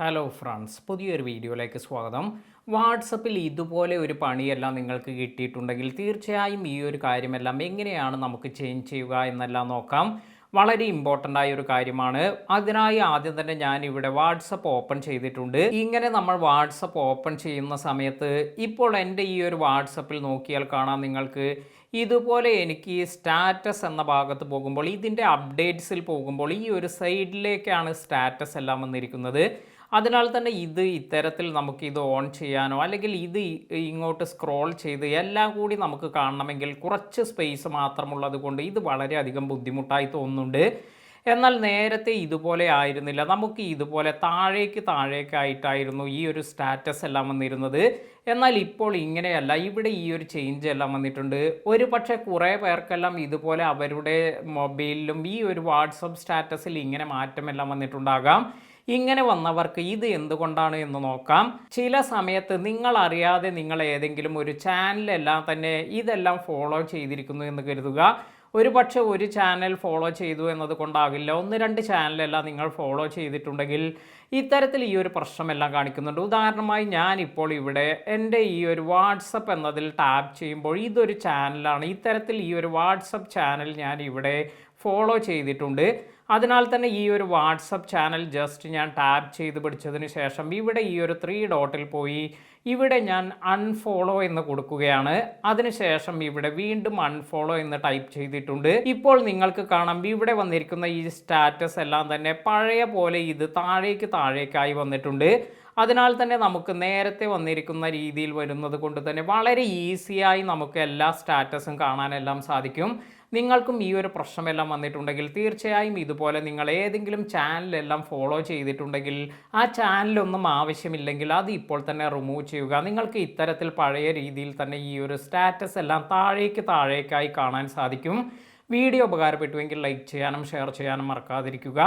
Hello friends, പുതിയൊരു വീഡിയോയിലേക്ക് സ്വാഗതം. വാട്സപ്പിൽ ഇതുപോലെ ഒരു പണിയെല്ലാം നിങ്ങൾക്ക് കിട്ടിയിട്ടുണ്ടെങ്കിൽ തീർച്ചയായും ഈ ഒരു കാര്യമെല്ലാം എങ്ങനെയാണ് നമുക്ക് ചേഞ്ച് ചെയ്യുക എന്നെല്ലാം നോക്കാം. വളരെ ഇമ്പോർട്ടൻ്റ് ആയ ഒരു കാര്യമാണ്. അതിനായി ആദ്യം തന്നെ ഞാൻ ഇവിടെ വാട്സപ്പ് ഓപ്പൺ ചെയ്തിട്ടുണ്ട്. ഇങ്ങനെ നമ്മൾ വാട്സപ്പ് ഓപ്പൺ ചെയ്യുന്ന സമയത്ത് ഇപ്പോൾ എൻ്റെ ഈ ഒരു വാട്സപ്പിൽ നോക്കിയാൽ കാണാം നിങ്ങൾക്ക് ഇതുപോലെ എനിക്ക് ഈ സ്റ്റാറ്റസ് എന്ന ഭാഗത്ത് പോകുമ്പോൾ ഇതിൻ്റെ അപ്ഡേറ്റ്സിൽ പോകുമ്പോൾ ഈ ഒരു സൈഡിലേക്കാണ് സ്റ്റാറ്റസ് എല്ലാം വന്നിരിക്കുന്നത്. അതിനാൽ തന്നെ ഇത് ഇത്തരത്തിൽ നമുക്കിത് ഓൺ ചെയ്യാനോ അല്ലെങ്കിൽ ഇത് ഇങ്ങോട്ട് സ്ക്രോൾ ചെയ്ത് എല്ലാം കൂടി നമുക്ക് കാണണമെങ്കിൽ കുറച്ച് സ്പേസ് മാത്രമുള്ളത് കൊണ്ട് ഇത് വളരെയധികം ബുദ്ധിമുട്ടായി തോന്നുന്നുണ്ട്. എന്നാൽ നേരത്തെ ഇതുപോലെ ആയിരുന്നില്ല. നമുക്ക് ഇതുപോലെ താഴേക്കായിട്ടായിരുന്നു ഈ ഒരു സ്റ്റാറ്റസ് എല്ലാം വന്നിരുന്നത്. എന്നാൽ ഇപ്പോൾ ഇങ്ങനെയല്ല. ഇവിടെ ഈ ഒരു ചേഞ്ച് എല്ലാം വന്നിട്ടുണ്ട്. ഒരു പക്ഷേ കുറേ പേർക്കെല്ലാം ഇതുപോലെ അവരുടെ മൊബൈലിലും ഈ ഒരു വാട്സപ്പ് സ്റ്റാറ്റസിൽ ഇങ്ങനെ മാറ്റമെല്ലാം വന്നിട്ടുണ്ടാകാം. ഇങ്ങനെ വന്നവർക്ക് ഇത് എന്തുകൊണ്ടാണ് എന്ന് നോക്കാം. ചില സമയത്ത് നിങ്ങൾ അറിയാതെ നിങ്ങൾ ഏതെങ്കിലും ഒരു ചാനലെല്ലാം തന്നെ ഇതെല്ലാം ഫോളോ ചെയ്തിരിക്കുന്നു എന്ന് കരുതുക. ഒരു പക്ഷേ ഒരു ചാനൽ ഫോളോ ചെയ്തു എന്നത് കൊണ്ടാകില്ല, 1-2 ചാനലെല്ലാം നിങ്ങൾ ഫോളോ ചെയ്തിട്ടുണ്ടെങ്കിൽ ഇത്തരത്തിൽ ഈ ഒരു പ്രശ്നമെല്ലാം കാണിക്കുന്നുണ്ട്. ഉദാഹരണമായി ഞാനിപ്പോൾ ഇവിടെ എൻ്റെ ഈ ഒരു വാട്സപ്പ് എന്നതിൽ ടാപ്പ് ചെയ്യുമ്പോൾ ഇതൊരു ചാനലാണ്. ഇത്തരത്തിൽ ഈ ഒരു വാട്സപ്പ് ചാനൽ ഞാൻ ഇവിടെ ഫോളോ ചെയ്തിട്ടുണ്ട്. അതിനാൽ തന്നെ ഈ ഒരു വാട്സപ്പ് ചാനൽ ജസ്റ്റ് ഞാൻ ടാപ്പ് ചെയ്ത് പിടിച്ചതിന് ശേഷം ഇവിടെ ഈ ഒരു 3 ഡോട്ടിൽ പോയി ഇവിടെ ഞാൻ അൺഫോളോ എന്ന് കൊടുക്കുകയാണ്. അതിനുശേഷം ഇവിടെ വീണ്ടും അൺഫോളോ എന്ന് ടൈപ്പ് ചെയ്തിട്ടുണ്ട്. ഇപ്പോൾ നിങ്ങൾക്ക് കാണാം ഇവിടെ വന്നിരിക്കുന്ന ഈ സ്റ്റാറ്റസ് എല്ലാം തന്നെ പഴയ പോലെ ഇത് താഴേക്കായി വന്നിട്ടുണ്ട്. അതിനാൽ തന്നെ നമുക്ക് നേരത്തെ വന്നിരിക്കുന്ന രീതിയിൽ വരുന്നത് കൊണ്ട് തന്നെ വളരെ ഈസിയായി നമുക്ക് എല്ലാ സ്റ്റാറ്റസും കാണാനെല്ലാം സാധിക്കും. നിങ്ങൾക്കും ഈ ഒരു പ്രശ്നമെല്ലാം വന്നിട്ടുണ്ടെങ്കിൽ തീർച്ചയായും ഇതുപോലെ നിങ്ങൾ ഏതെങ്കിലും ചാനലെല്ലാം ഫോളോ ചെയ്തിട്ടുണ്ടെങ്കിൽ ആ ചാനലൊന്നും ആവശ്യമില്ലെങ്കിൽ അത് ഇപ്പോൾ തന്നെ റിമൂവ് ചെയ്യുക. നിങ്ങൾക്ക് ഇത്തരത്തിൽ പഴയ രീതിയിൽ തന്നെ ഈ ഒരു സ്റ്റാറ്റസ് എല്ലാം താഴേക്കായി കാണാൻ സാധിക്കും. വീഡിയോ ഉപകാരപ്പെട്ടുവെങ്കിൽ ലൈക്ക് ചെയ്യാനും ഷെയർ ചെയ്യാനും മറക്കാതിരിക്കുക.